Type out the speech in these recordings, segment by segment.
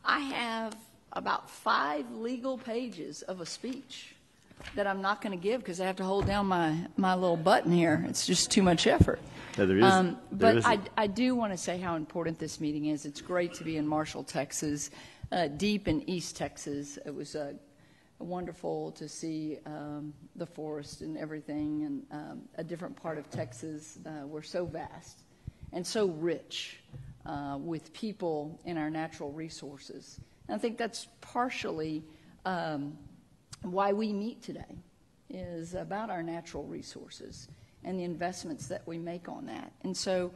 I have about 5 legal pages of a speech that I'm not going to give because I have to hold down my little button here. It's just too much effort. No, but I do want to say how important this meeting is. It's great to be in Marshall, Texas, deep in East Texas. It was wonderful to see the forest and everything, and a different part of Texas. We're so vast and so rich with people in our natural resources. And I think that's partially why we meet today, is about our natural resources and the investments that we make on that. And so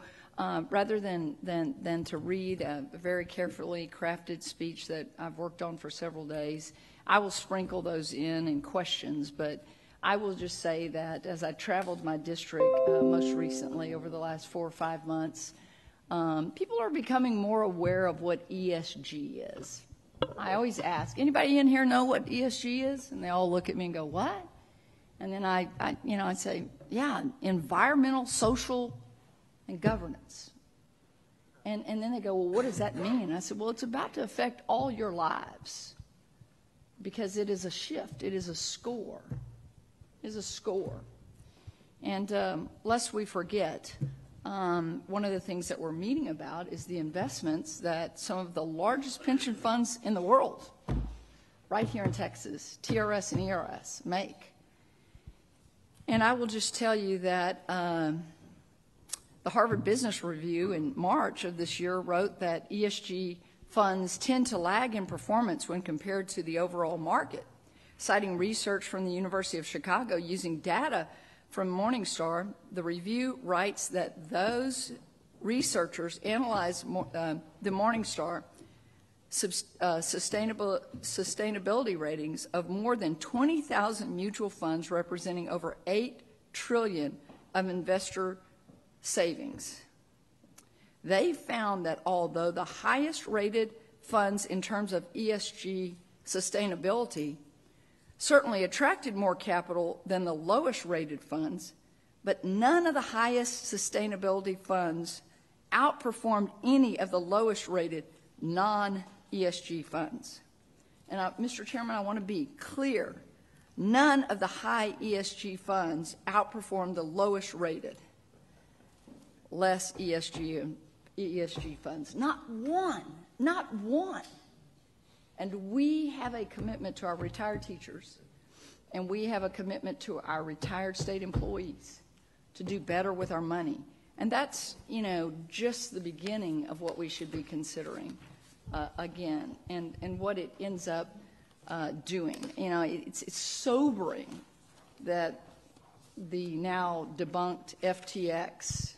rather than to read a very carefully crafted speech that I've worked on for several days, I will sprinkle those in questions, but I will just say that as I traveled my district most recently over the last 4 or 5 months, people are becoming more aware of what ESG is. I always ask, anybody in here know what ESG is? And they all look at me and go, what? And then I say, yeah, environmental, social, and governance. And then they go, well, what does that mean? And I said, well, it's about to affect all your lives because it is a shift. It is a score. It is a score. And lest we forget, one of the things that we're meeting about is the investments that some of the largest pension funds in the world, right here in Texas, TRS and ERS, make. And I will just tell you that the Harvard Business Review in March of this year wrote that ESG funds tend to lag in performance when compared to the overall market, citing research from the University of Chicago using data from Morningstar. The review writes that those researchers analyzed the Morningstar sustainability ratings of more than 20,000 mutual funds representing over $8 trillion of investor savings. They found that although the highest rated funds in terms of ESG sustainability certainly attracted more capital than the lowest rated funds, but none of the highest sustainability funds outperformed any of the lowest rated non-ESG funds. And Mr. Chairman, I want to be clear. None of the high ESG funds outperformed the lowest rated, less ESG funds. Not one, not one. And we have a commitment to our retired teachers, and we have a commitment to our retired state employees to do better with our money. And that's, just the beginning of what we should be considering again, and what it ends up doing. It's sobering that the now debunked FTX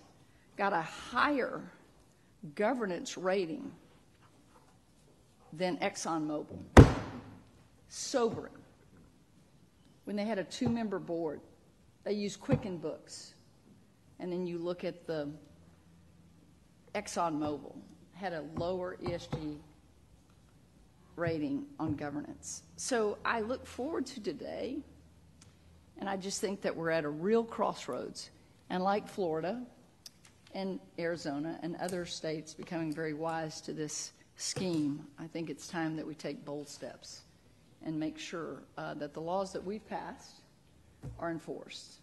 got a higher governance rating than ExxonMobil. Sobering. When they had a 2-member board, they used Quicken books. And then you look at the ExxonMobil, had a lower ESG rating on governance. So I look forward to today, and I just think that we're at a real crossroads. And like Florida and Arizona and other states becoming very wise to this scheme, I think it's time that we take bold steps and make sure that the laws that we've passed are enforced,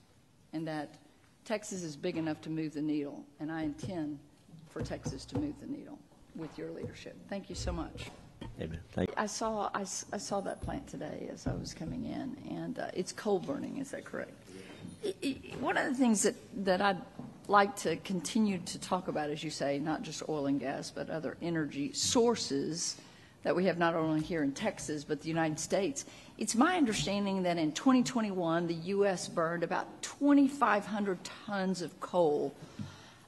and that Texas is big enough to move the needle, and I intend for Texas to move the needle with your leadership. Thank you so much. Amen. Thank you. I saw that plant today as I was coming in, and it's coal burning. Is that correct? One of the things that I'd like to continue to talk about, as you say, not just oil and gas, but other energy sources that we have not only here in Texas, but the United States. It's my understanding that in 2021, the U.S. burned about 2,500 tons of coal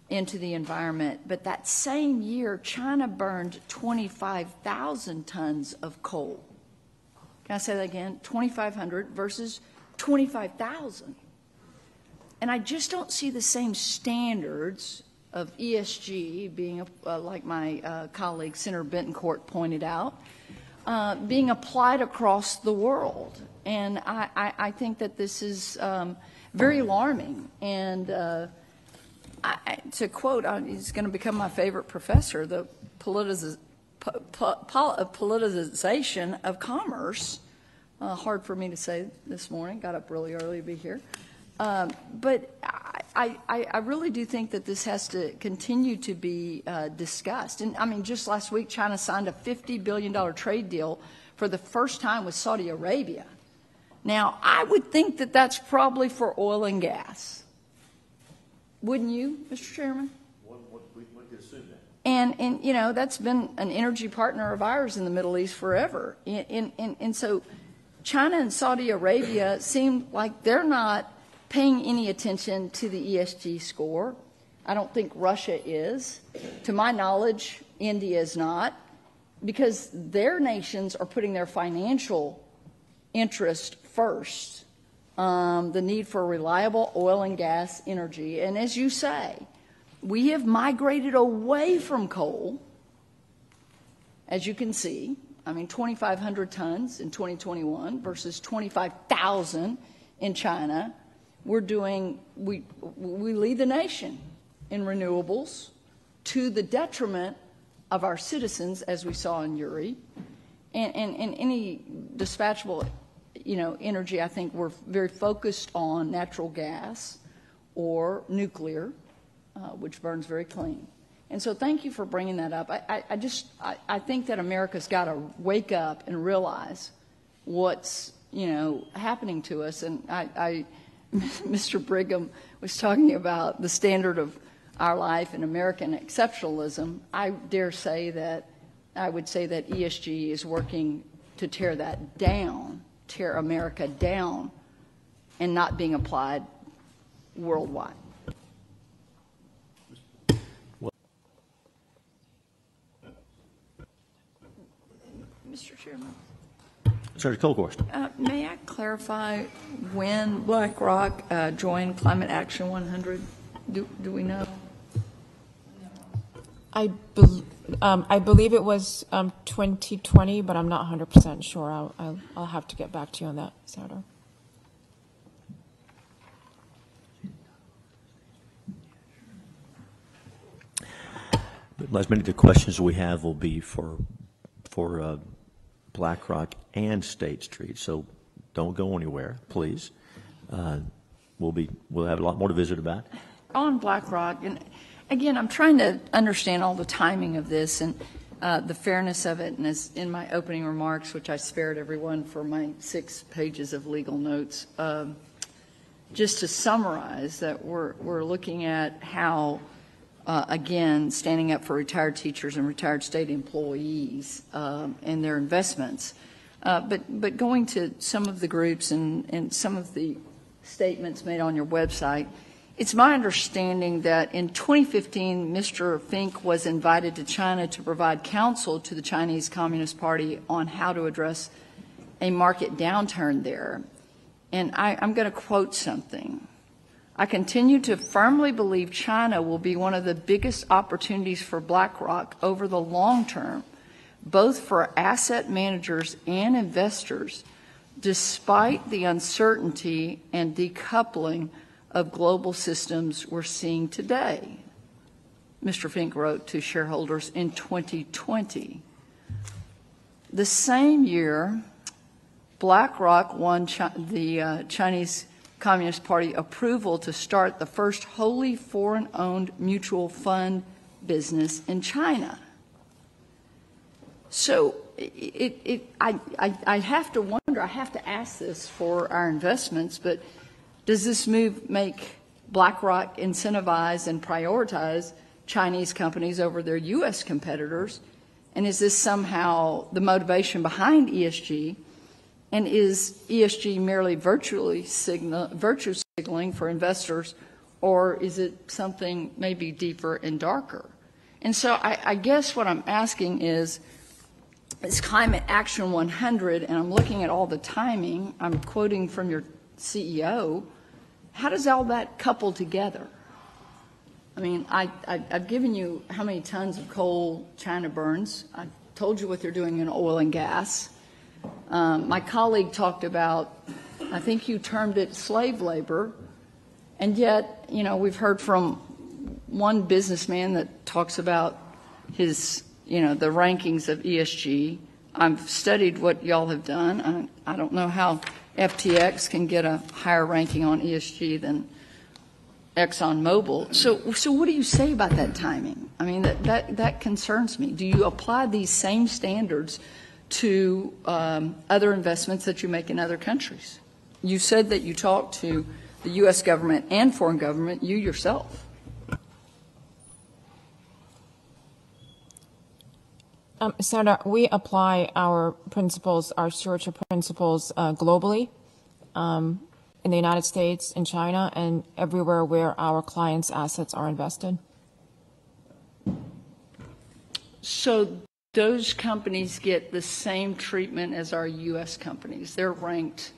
into the environment, but that same year, China burned 25,000 tons of coal. Can I say that again? 2,500 versus 25,000. And I just don't see the same standards of ESG being, like my colleague Senator Bentoncourt pointed out, being applied across the world. And I think that this is very alarming. And to quote, he's going to become my favorite professor, the politicization of commerce. Hard for me to say this morning. Got up really early to be here. But I really do think that this has to continue to be discussed. And I mean, just last week, China signed a $50 billion trade deal for the first time with Saudi Arabia. Now, I would think that that's probably for oil and gas. Wouldn't you, Mr. Chairman? We could assume that. And you know, that's been an energy partner of ours in the Middle East forever. And so China and Saudi Arabia seem like they're not paying any attention to the ESG score. I don't think Russia is. To my knowledge, India is not, because their nations are putting their financial interest first, the need for reliable oil and gas energy. And as you say, we have migrated away from coal, as you can see. I mean, 2,500 tons in 2021 versus 25,000 in China. We lead the nation in renewables to the detriment of our citizens, as we saw in Uri. And any dispatchable, energy, I think we're very focused on natural gas or nuclear, which burns very clean. And so thank you for bringing that up. I think that America's got to wake up and realize what's, happening to us. And Mr. Brigham was talking about the standard of our life and American exceptionalism. I would say that ESG is working to tear that down, tear America down, and not being applied worldwide. Mr. Chairman. Senator Kolkhorst. May I clarify when BlackRock joined Climate Action 100? Do we know? I believe it was 2020, but I'm not 100% sure. I'll have to get back to you on that, Senator. As many of the questions we have will be for BlackRock and State Street, so don't go anywhere, please. We'll have a lot more to visit about. On BlackRock, and again, I'm trying to understand all the timing of this and the fairness of it. And as in my opening remarks, which I spared everyone for my 6 pages of legal notes, just to summarize that we're looking at how, again, standing up for retired teachers and retired state employees and their investments. But going to some of the groups and some of the statements made on your website, it's my understanding that in 2015, Mr. Fink was invited to China to provide counsel to the Chinese Communist Party on how to address a market downturn there. And I'm going to quote something. I continue to firmly believe China will be one of the biggest opportunities for BlackRock over the long term, both for asset managers and investors, despite the uncertainty and decoupling of global systems we're seeing today, Mr. Fink wrote to shareholders in 2020. The same year, BlackRock won the Chinese Communist Party approval to start the first wholly foreign-owned mutual fund business in China. So I have to wonder, I have to ask this for our investments, but does this move make BlackRock incentivize and prioritize Chinese companies over their U.S. competitors? And is this somehow the motivation behind ESG? And is ESG merely virtue signaling for investors, or is it something maybe deeper and darker? And so I guess what I'm asking is Climate Action 100, and I'm looking at all the timing, I'm quoting from your CEO, how does all that couple together? I mean, I've given you how many tons of coal China burns. I told you what they're doing in oil and gas. My colleague talked about, I think you termed it slave labor, and yet, we've heard from one businessman that talks about his the rankings of ESG. I've studied what y'all have done. I don't know how FTX can get a higher ranking on ESG than ExxonMobil. So what do you say about that timing? I mean, that concerns me. Do you apply these same standards to other investments that you make in other countries? You said that you talked to the U.S. government and foreign government, you yourself. Senator, we apply our principles, our stewardship principles globally, in the United States, in China, and everywhere where our clients' assets are invested. So those companies get the same treatment as our U.S. companies. They're ranked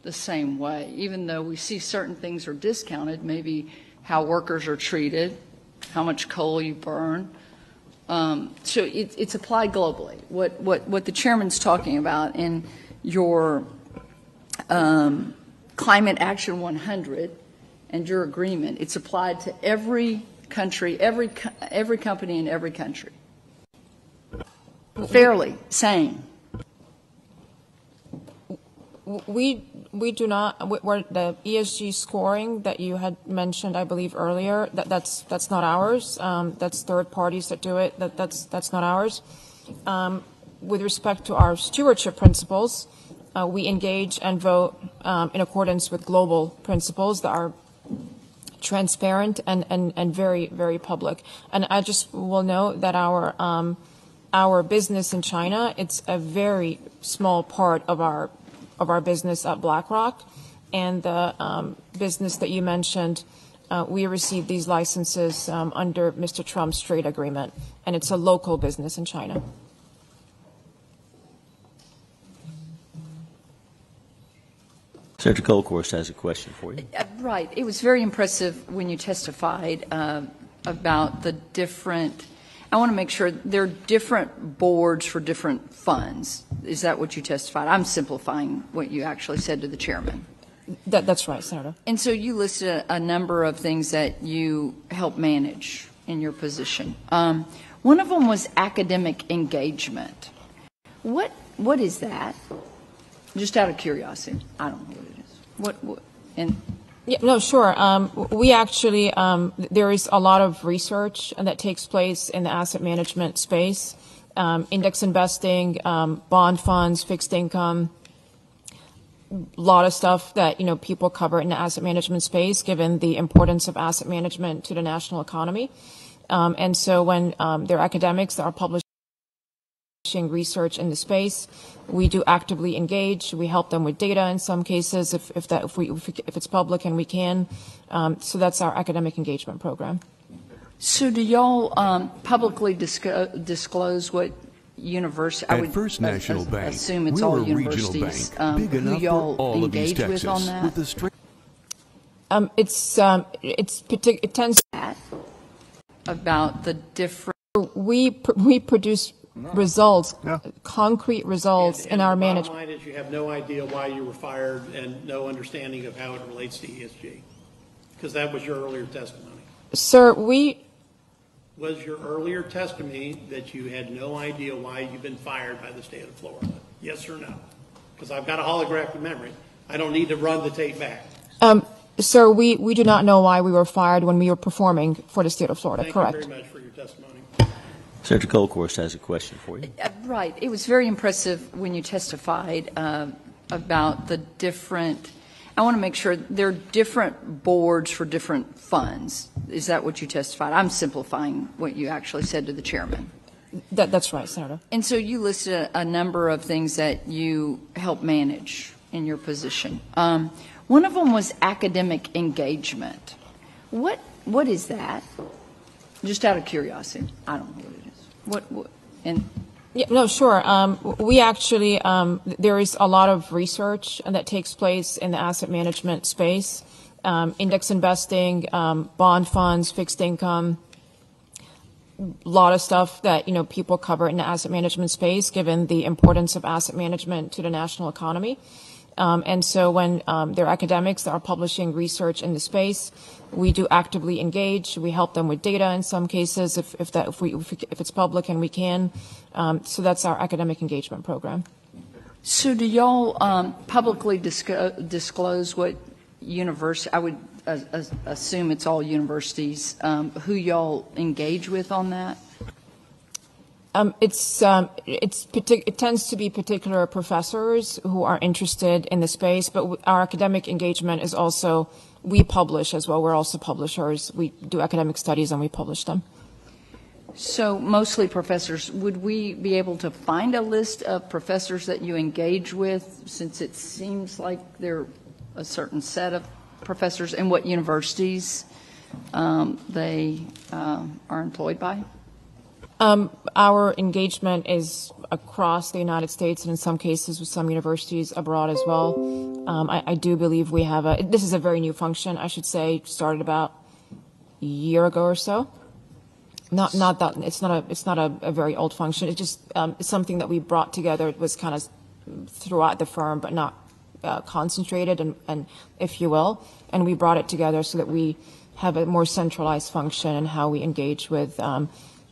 the same way, even though we see certain things are discounted, maybe how workers are treated, how much coal you burn. So it's applied globally. What the chairman's talking about in your Climate Action 100 and your agreement, it's applied to every country, every company in every country. Fairly, same. We do not. The ESG scoring that you had mentioned, I believe earlier, that's not ours. That's third parties that do it. That's not ours. With respect to our stewardship principles, we engage and vote in accordance with global principles that are transparent and very, very public. And I just will note that our business in China, it's a very small part of our business at BlackRock, and the business that you mentioned, we received these licenses under Mr. Trump's trade agreement, and it's a local business in China. Senator Kolkhorst has a question for you. Right. It was very impressive when you testified about the different. I want to make sure there are different boards for different funds. Is that what you testified? I'm simplifying what you actually said to the chairman. That's right, Senator. And so you listed a number of things that you help manage in your position. One of them was academic engagement. What is that? Just out of curiosity. I don't know what it is. Yeah, no, sure. We actually, there is a lot of research that takes place in the asset management space, index investing, bond funds, fixed income, a lot of stuff that, people cover in the asset management space, given the importance of asset management to the national economy. And so when there are academics that are publishing research in the space, we do actively engage. We help them with data in some cases if it's public and we can. So that's our academic engagement program. So do y'all publicly disclose what university? I would First National Bank, assume it's we're all a regional universities. bank, big Who enough y'all for all of engage East with Texas. on that? It tends About the different. we produce results, concrete results in our management. The bottom line is you have no idea why you were fired and no understanding of how it relates to ESG, because that was your earlier testimony. Sir, Was your earlier testimony that you had no idea why you've been fired by the state of Florida? Yes or no? Because I've got a holographic memory. I don't need to run the tape back. Sir, we do not know why we were fired when we were performing for the state of Florida. Thank Correct. you very much for your testimony. Senator Kolkhorst has a question for you. Right. It was very impressive when you testified about the different. I want to make sure there are different boards for different funds. Is that what you testified? I'm simplifying what you actually said to the chairman. That's right, Senator. And so you listed a number of things that you help manage in your position. One of them was academic engagement. What is that? Just out of curiosity. I don't know what it is. Yeah, no, sure. We actually, there is a lot of research that takes place in the asset management space, index investing, bond funds, fixed income, a lot of stuff that, people cover in the asset management space, given the importance of asset management to the national economy. And so when there are academics that are publishing research in the space, we do actively engage. We help them with data in some cases if it's public and we can. So that's our academic engagement program. So do y'all publicly disclose what university, I would assume it's all universities, who y'all engage with on that? It tends to be particular professors who are interested in the space, but our academic engagement is also, we publish as well. We're also publishers. We do academic studies and we publish them. So mostly professors. Would we be able to find a list of professors that you engage with, since it seems like they're a certain set of professors, and what universities they are employed by? Our engagement is across the United States and in some cases with some universities abroad as well. I do believe we have this is a very new function, I should say, started about a year ago or so. Not that it's not a very old function. It just it's something that we brought together. It was kind of throughout the firm, but not concentrated and if you will. And we brought it together so that we have a more centralized function in how we engage with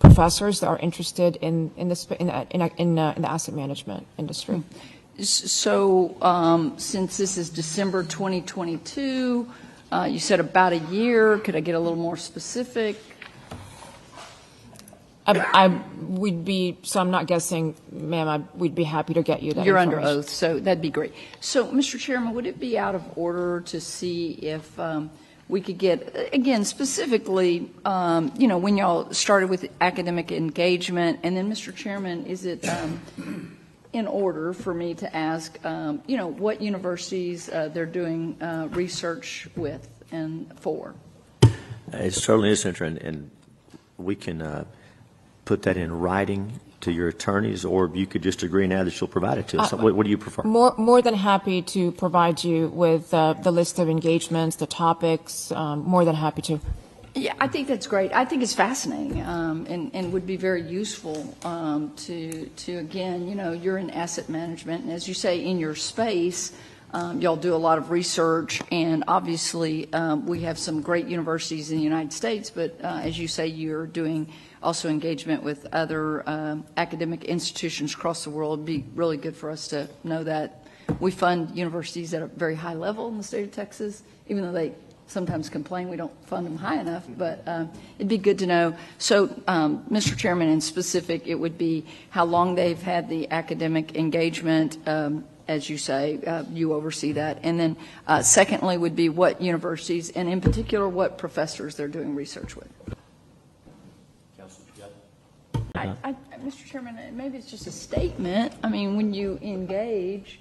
professors that are interested in the asset management industry. So since this is December 2022, you said about a year. Could I get a little more specific? I'm not guessing, ma'am, we'd be happy to get you that You're information. under oath, so that'd be great. So, Mr. Chairman, would it be out of order to see if we could get, again, specifically, when y'all started with academic engagement, and then, Mr. Chairman, is it in order for me to ask, what universities they're doing research with and for? It certainly is interesting, and we can put that in writing to your attorneys, or you could just agree now that you'll provide it to us. What do you prefer? More than happy to provide you with the list of engagements, the topics. More than happy to. Yeah, I think that's great. I think it's fascinating and would be very useful to again, you're in asset management, and as you say, in your space, y'all do a lot of research, and obviously we have some great universities in the United States, but as you say, you're doing also engagement with other academic institutions across the world. It'd be really good for us to know that. We fund universities at a very high level in the state of Texas, even though they sometimes complain we don't fund them high enough, but it'd be good to know. So, Mr. Chairman, in specific, it would be how long they've had the academic engagement, as you say, you oversee that. And then secondly would be what universities, and in particular, what professors they're doing research with. Mr. Chairman, maybe it's just a statement. I mean, when you engage,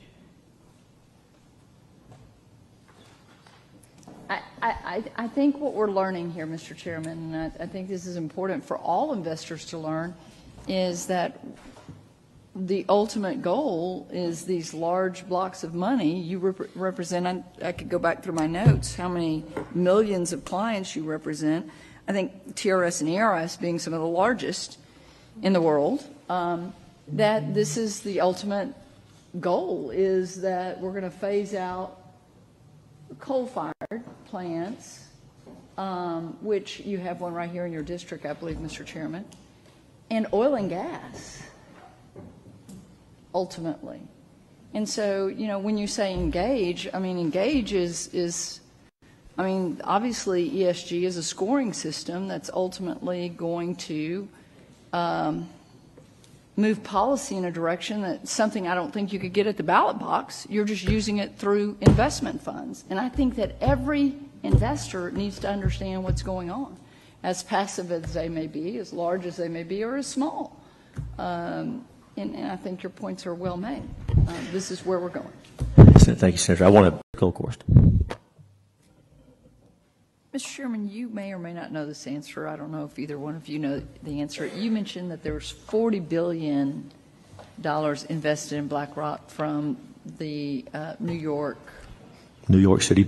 I think what we're learning here, Mr. Chairman, and I think this is important for all investors to learn, is that the ultimate goal is these large blocks of money. You represent, I could go back through my notes, how many millions of clients you represent. I think TRS and ERS being some of the largest in the world, that this is the ultimate goal, is that we're going to phase out coal-fired plants, which you have one right here in your district, I believe, Mr. Chairman, and oil and gas, ultimately. And so, when you say engage, I mean, engage is obviously ESG is a scoring system that's ultimately going to move policy in a direction that's something I don't think you could get at the ballot box. You're just using it through investment funds. And I think that every investor needs to understand what's going on, as passive as they may be, as large as they may be, or as small. And I think your points are well made. This is where we're going. Thank you, Senator. I want to Kolkhorst. Mr. Chairman, you may or may not know this answer. I don't know if either one of you know the answer. You mentioned that there was $40 billion invested in BlackRock from the New York City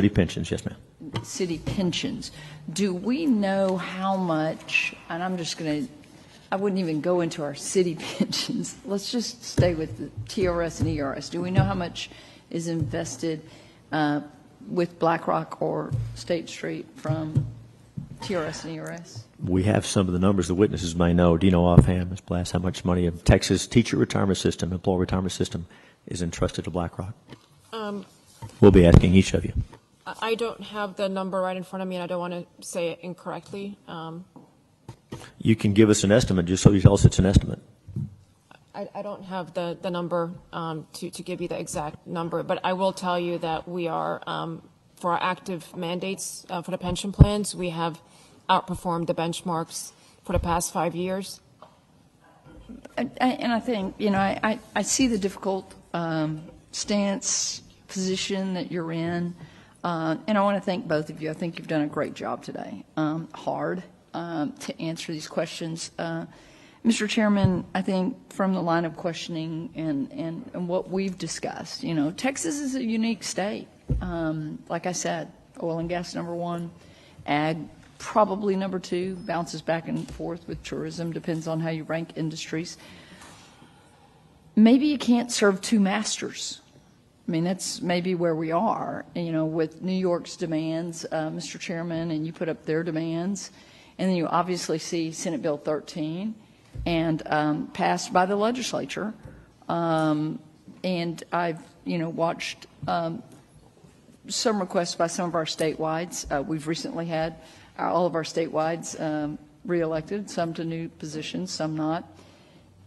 pensions. Yes, ma'am. City pensions. Do we know how much? And I wouldn't even go into our city pensions. Let's just stay with the TRS and ERS. Do we know how much is invested with BlackRock or State Street from TRS and ERS? We have some of the numbers the witnesses may know. Do you know offhand, Ms. Blass, how much money of Texas teacher retirement system, employee retirement system is entrusted to BlackRock? We'll be asking each of you. I don't have the number right in front of me, and I don't want to say it incorrectly. You can give us an estimate, just so you tell us it's an estimate. I don't have the number to give you the exact number, but I will tell you that we are, for our active mandates for the pension plans, we have outperformed the benchmarks for the past 5 years. And I think, I see the difficult stance, position that you're in, and I want to thank both of you. I think you've done a great job today. Hard to answer these questions. Mr. Chairman, I think from the line of questioning and what we've discussed, Texas is a unique state. Like I said, oil and gas #1, ag probably #2, bounces back and forth with tourism, depends on how you rank industries. Maybe you can't serve two masters. I mean, that's maybe where we are, with New York's demands, Mr. Chairman, and you put up their demands, and then you obviously see Senate Bill 13 and passed by the legislature. And I've, watched some requests by some of our statewides. We've recently had all of our statewides reelected, some to new positions, some not.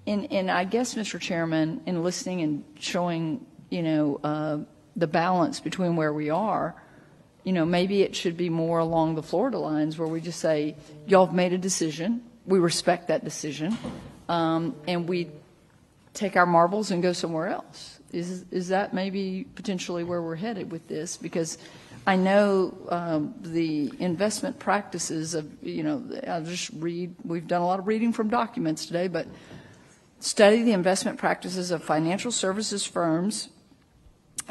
And I guess, Mr. Chairman, in listening and showing, the balance between where we are, maybe it should be more along the Florida lines where we just say, y'all have made a decision. We respect that decision, and we take our marbles and go somewhere else. Is that maybe potentially where we're headed with this? Because I know the investment practices of, I'll just read, we've done a lot of reading from documents today, but study the investment practices of financial services firms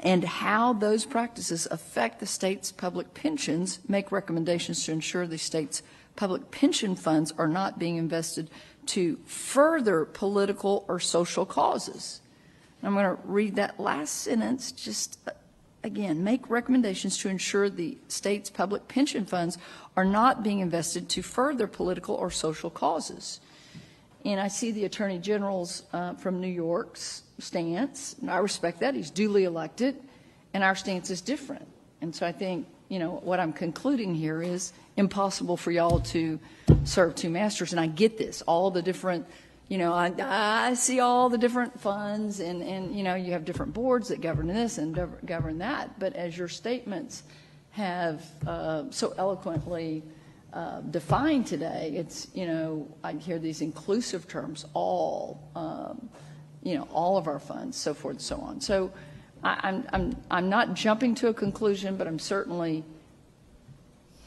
and how those practices affect the state's public pensions, make recommendations to ensure the state's public pension funds are not being invested to further political or social causes. And I'm going to read that last sentence just again. Make recommendations to ensure the state's public pension funds are not being invested to further political or social causes. And I see the Attorney General's from New York's stance, and I respect that. He's duly elected, and our stance is different. And so I think, what I'm concluding here is impossible for y'all to serve two masters. And I get this, all the different, I see all the different funds and you have different boards that govern this and govern that. But as your statements have so eloquently defined today, it's, I hear these inclusive terms, all of our funds, so forth and so on. So I'm not jumping to a conclusion, but I'm certainly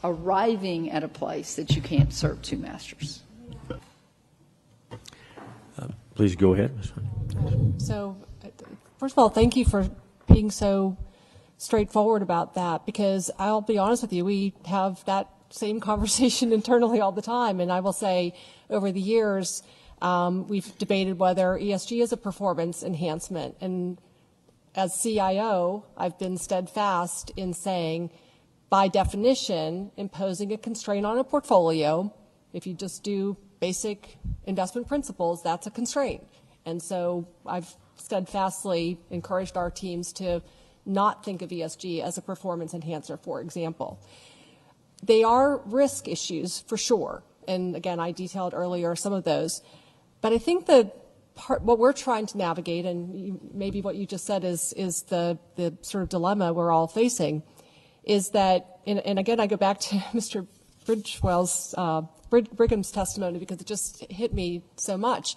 arriving at a place that you can't serve two masters. Please go ahead, Ms. Funny. So, first of all, thank you for being so straightforward about that, because I'll be honest with you, we have that same conversation internally all the time. And I will say, over the years, we've debated whether ESG is a performance enhancement. And as CIO, I've been steadfast in saying, by definition, imposing a constraint on a portfolio, if you just do basic investment principles, that's a constraint. And so I've steadfastly encouraged our teams to not think of ESG as a performance enhancer, for example. They are risk issues, for sure. And again, I detailed earlier some of those. But I think that what we're trying to navigate, and maybe what you just said is the sort of dilemma we're all facing, is that, and again, I go back to Mr. Brigham's testimony because it just hit me so much.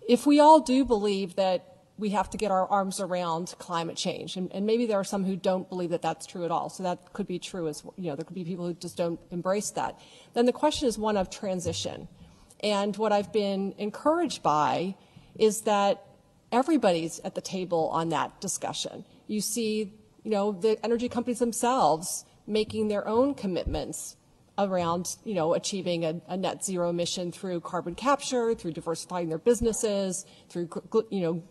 If we all do believe that we have to get our arms around climate change, and maybe there are some who don't believe that that's true at all, so that could be true as there could be people who just don't embrace that, then the question is one of transition. And what I've been encouraged by is that everybody's at the table on that discussion. You see, the energy companies themselves making their own commitments around, achieving a net zero emission through carbon capture, through diversifying their businesses, through,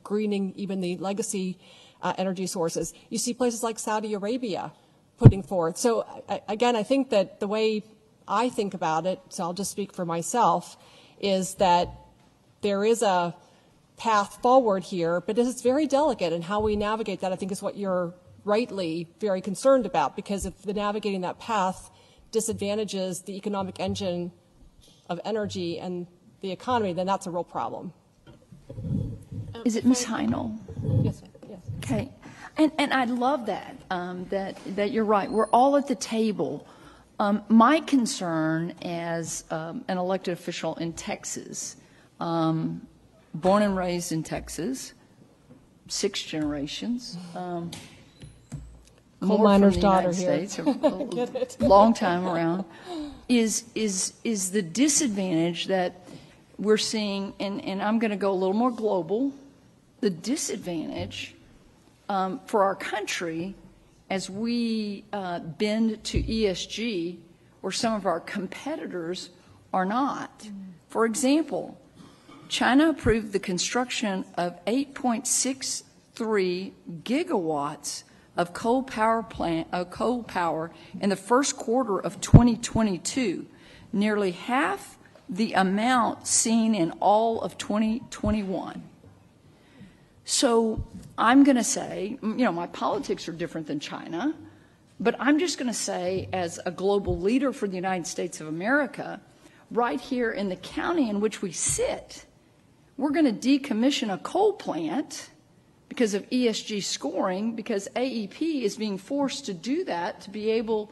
greening even the legacy energy sources. You see places like Saudi Arabia putting forth. So again, I think that the way I think about it, so I'll just speak for myself, is that there is a path forward here, but it's very delicate, and how we navigate that, I think, is what you're rightly very concerned about, because if the navigating that path disadvantages the economic engine of energy and the economy, then that's a real problem. Is it Ms. Heinel? Yes, yes. Okay. And I love that, that you're right. We're all at the table. My concern as an elected official in Texas, born and raised in Texas, 6 generations, Coal more miner's from the daughter United here. States, a long time around, is the disadvantage that we're seeing, and I'm going to go a little more global, the disadvantage for our country as we bend to ESG, where some of our competitors are not. For example, China approved the construction of 8.63 gigawatts of coal power in the first quarter of 2022, nearly half the amount seen in all of 2021. So I'm going to say, my politics are different than China, but I'm just going to say, as a global leader for the United States of America, right here in the county in which we sit, we're going to decommission a coal plant because of ESG scoring, because AEP is being forced to do that to be able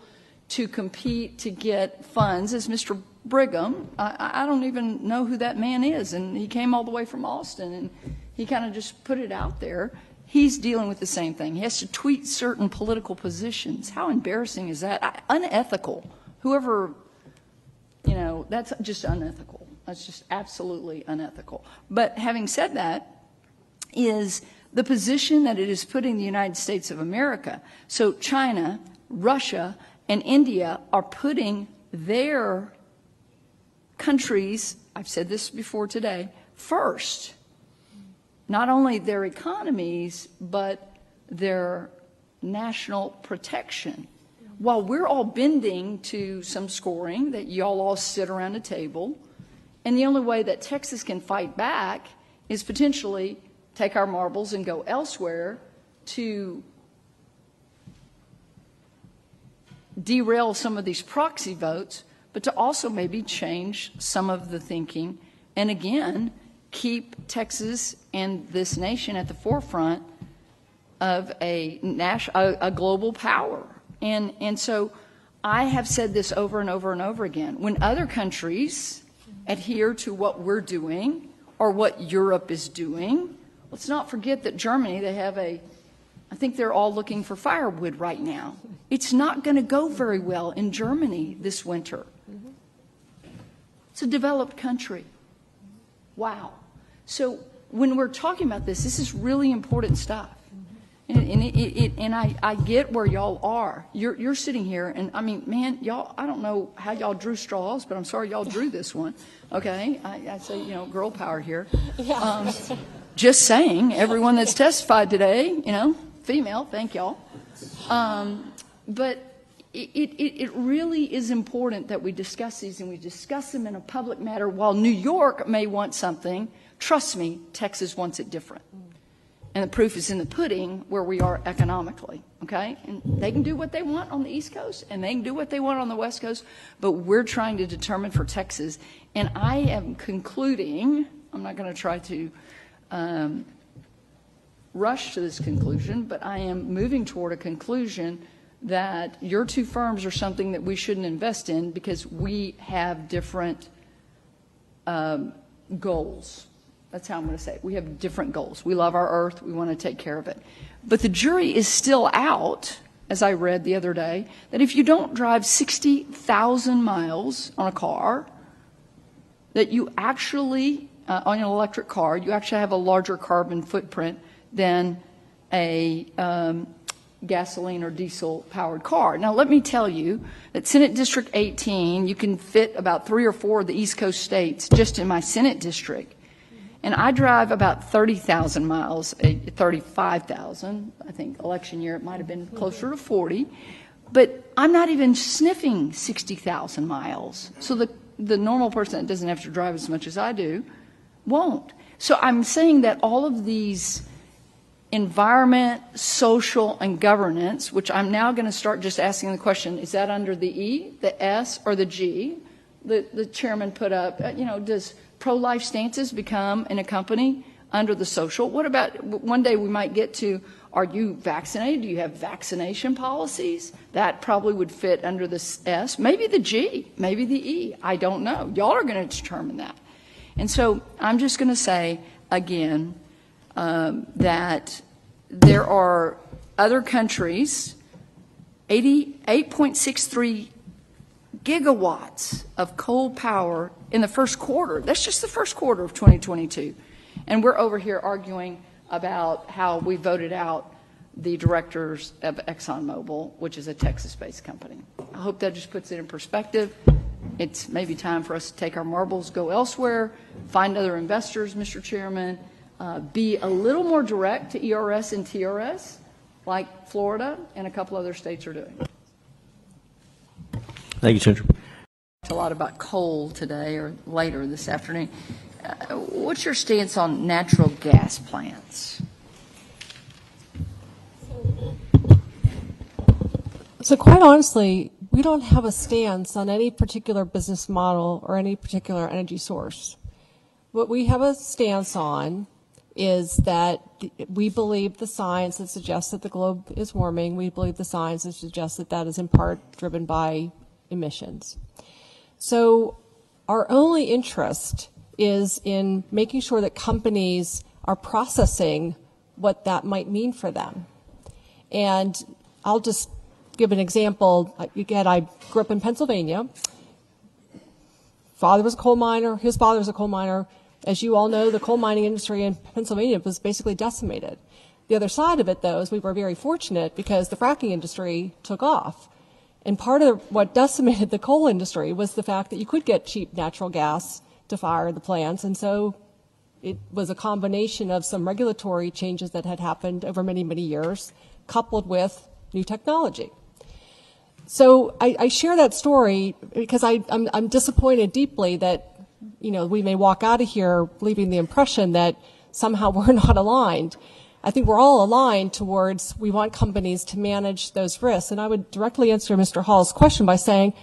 to compete to get funds. As Mr. Brigham, I don't even know who that man is, and he came all the way from Austin, and he kind of just put it out there. He's dealing with the same thing. He has to tweet certain political positions. How embarrassing is that? Unethical. Whoever, that's just unethical. That's just absolutely unethical. But having said that, is the position that it is putting the United States of America. So China, Russia, and India are putting their countries, I've said this before today, first. Not only their economies, but their national protection. While we're all bending to some scoring that y'all all sit around a table, and the only way that Texas can fight back is potentially take our marbles and go elsewhere to derail some of these proxy votes, but to also maybe change some of the thinking, and again, keep Texas and this nation at the forefront of a global power. And so I have said this over and over and over again. When other countries adhere to what we're doing or what Europe is doing, let's not forget that Germany, they have I think they're all looking for firewood right now. It's not going to go very well in Germany this winter. It's a developed country. Wow. So when we're talking about this is really important stuff. And I get where y'all are. You're sitting here, and I mean, man, y'all, I don't know how y'all drew straws, but I'm sorry y'all drew this one. Okay? I say, girl power here. Just saying, everyone that's testified today, female, thank y'all. But it really is important that we discuss these, and we discuss them in a public matter. While New York may want something, trust me, Texas wants it different. And the proof is in the pudding where we are economically, okay? And they can do what they want on the East Coast, and they can do what they want on the West Coast, but we're trying to determine for Texas. And I am concluding, I'm not going to try to rush to this conclusion, but I am moving toward a conclusion that your two firms are something that we shouldn't invest in because we have different goals. That's how I'm going to say it. We have different goals. We love our earth. We want to take care of it. But the jury is still out, as I read the other day, that if you don't drive 60,000 miles on a car, that you actually, on an electric car, you actually have a larger carbon footprint than a gasoline or diesel powered car. Now, let me tell you that Senate District 18, you can fit about 3 or 4 of the East Coast states just in my Senate district. And I drive about 30,000 miles, 35,000. I think election year it might have been closer to 40. But I'm not even sniffing 60,000 miles. So the normal person that doesn't have to drive as much as I do won't. So I'm saying that all of these environment, social, and governance, which I'm now going to start just asking the question, is that under the E, the S, or the G? The chairman put up, does pro-life stances become in a company under the social? What about, one day we might get to, are you vaccinated? Do you have vaccination policies? That probably would fit under the S, maybe the G, maybe the E. I don't know. Y'all are going to determine that. And so I'm just going to say again that there are other countries, 8.63 gigawatts of coal power in the first quarter. That's just the first quarter of 2022. And we're over here arguing about how we voted out the directors of ExxonMobil, which is a Texas-based company. I hope that just puts it in perspective. It's maybe time for us to take our marbles, go elsewhere, find other investors, Mr. Chairman, be a little more direct to ERS and TRS, like Florida and a couple other states are doing. Thank you, Senator. A lot about coal today or later this afternoon. What's your stance on natural gas plants? So quite honestly, we don't have a stance on any particular business model or any particular energy source. What we have a stance on is that we believe the science that suggests that the globe is warming. We believe the science that suggests that that is in part driven by emissions. So our only interest is in making sure that companies are processing what that might mean for them. And I'll just give an example. Again, I grew up in Pennsylvania. Father was a coal miner. His father was a coal miner. As you all know, the coal mining industry in Pennsylvania was basically decimated. The other side of it, though, is we were very fortunate because the fracking industry took off. And part of what decimated the coal industry was the fact that you could get cheap natural gas to fire the plants. And so it was a combination of some regulatory changes that had happened over many, many years, coupled with new technology. So I share that story because I'm disappointed deeply that, we may walk out of here leaving the impression that somehow we're not aligned. I think we're all aligned towards we want companies to manage those risks. And I would directly answer Mr. Hall's question by saying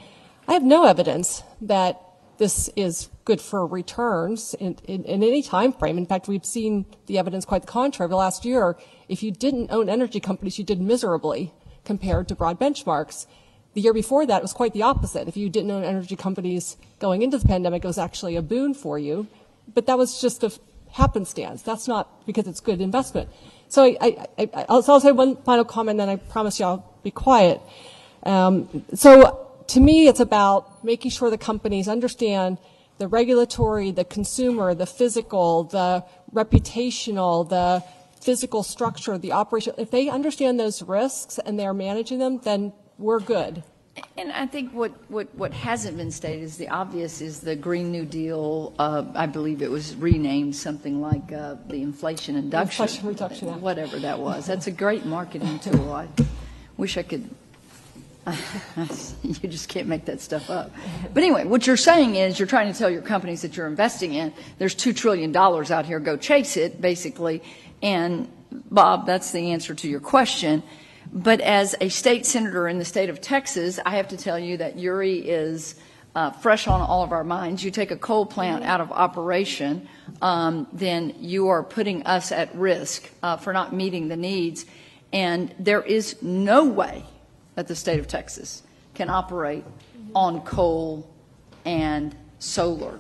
I have no evidence that this is good for returns in any time frame. In fact, we've seen the evidence quite the contrary. Over the last year, if you didn't own energy companies, you did miserably compared to broad benchmarks. The year before that, it was quite the opposite. If you didn't own energy companies going into the pandemic, it was actually a boon for you. But that was just a happenstance. That's not because it's good investment. So I'll say one final comment, and then I promise you I'll be quiet. So to me, it's about making sure the companies understand the regulatory, the consumer, the physical, the reputational, the physical structure, the operation. If they understand those risks and they're managing them, then we're good. And I think what hasn't been stated is the obvious is the Green New Deal. I believe it was renamed something like the Inflation Reduction. Inflation Reduction Act. Whatever that was. That's a great marketing tool. I wish I could. You just can't make that stuff up. But anyway, what you're saying is you're trying to tell your companies that you're investing in, there's $2 trillion out here, go chase it, basically. And, Bob, that's the answer to your question. But as a state senator in the state of Texas, I have to tell you that Uri is fresh on all of our minds. You take a coal plant out of operation, then you are putting us at risk for not meeting the needs. And there is no way that the state of Texas can operate on coal and solar.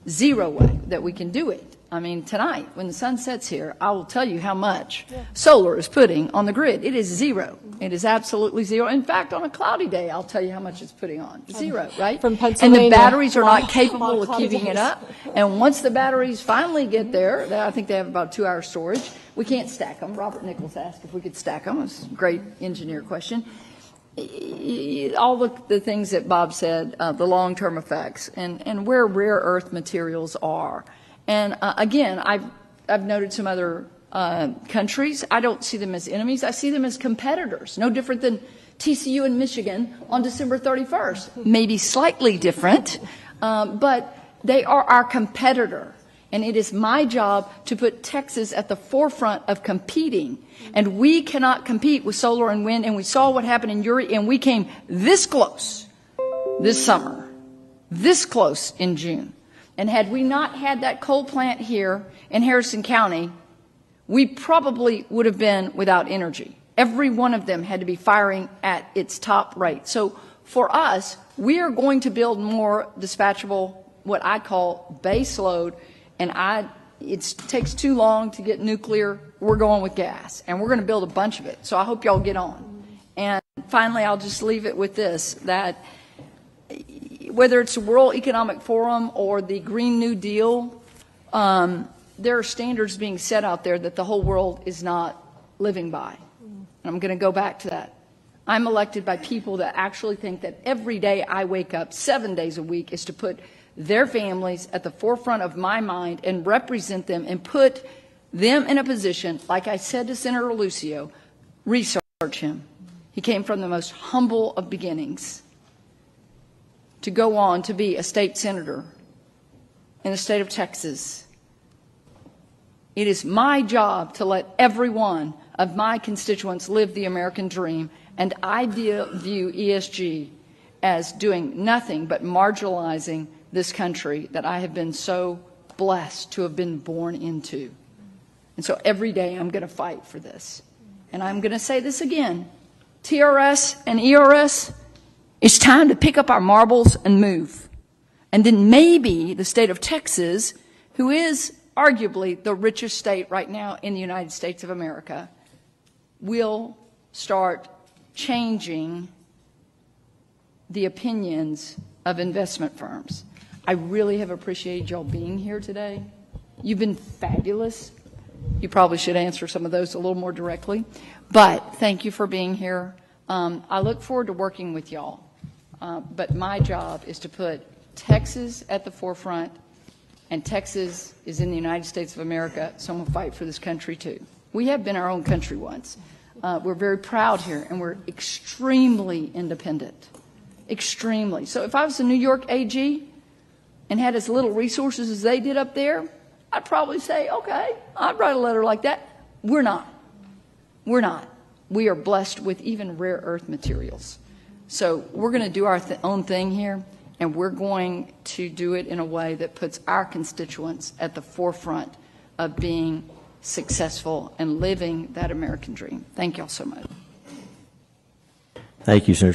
Zero way that we can do it. I mean, tonight, when the sun sets here, I will tell you how much solar is putting on the grid. It is zero. It is absolutely zero. In fact, on a cloudy day, I'll tell you how much it's putting on. Zero, right? From Pennsylvania. And the batteries are not capable of keeping it up. And once the batteries finally get there, I think they have about 2 hours storage, we can't stack them. Robert Nichols asked if we could stack them. It's a great engineer question. All the things that Bob said, the long-term effects, and where rare earth materials are. And again, I've noted some other countries. I don't see them as enemies. I see them as competitors, no different than TCU in Michigan on December 31st. Maybe slightly different, but they are our competitor. And it is my job to put Texas at the forefront of competing. And we cannot compete with solar and wind. And we saw what happened in Uri, and we came this close this summer, this close in June. And had we not had that coal plant here in Harrison County, we probably would have been without energy. Every one of them had to be firing at its top rate. So for us, we are going to build more dispatchable, what I call base load. And it takes too long to get nuclear. We're going with gas, and we're going to build a bunch of it. So I hope y'all get on. And finally, I'll just leave it with this, that whether it's the World Economic Forum or the Green New Deal, there are standards being set out there that the whole world is not living by. And I'm going to go back to that. I'm elected by people that actually think that every day I wake up 7 days a week is to put their families at the forefront of my mind and represent them and put them in a position, like I said to Senator Lucio, research him. He came from the most humble of beginnings to go on to be a state senator in the state of Texas. It is my job to let every one of my constituents live the American dream, and I view ESG as doing nothing but marginalizing this country that I have been so blessed to have been born into. And so every day I'm going to fight for this. And I'm going to say this again. TRS and ERS, it's time to pick up our marbles and move. And then maybe the state of Texas, who is arguably the richest state right now in the United States of America, will start changing the opinions of investment firms. I really have appreciated y'all being here today. You've been fabulous. You probably should answer some of those a little more directly. But thank you for being here. I look forward to working with y'all. But my job is to put Texas at the forefront, and Texas is in the United States of America, so I'm going to fight for this country too. We have been our own country once. We're very proud here, and we're extremely independent. Extremely. So if I was a New York AG and had as little resources as they did up there, I'd probably say, okay, I'd write a letter like that. We're not. We're not. We are blessed with even rare earth materials. So we're going to do our own thing here, and we're going to do it in a way that puts our constituents at the forefront of being successful and living that American dream. Thank y'all so much. Thank you, Senator.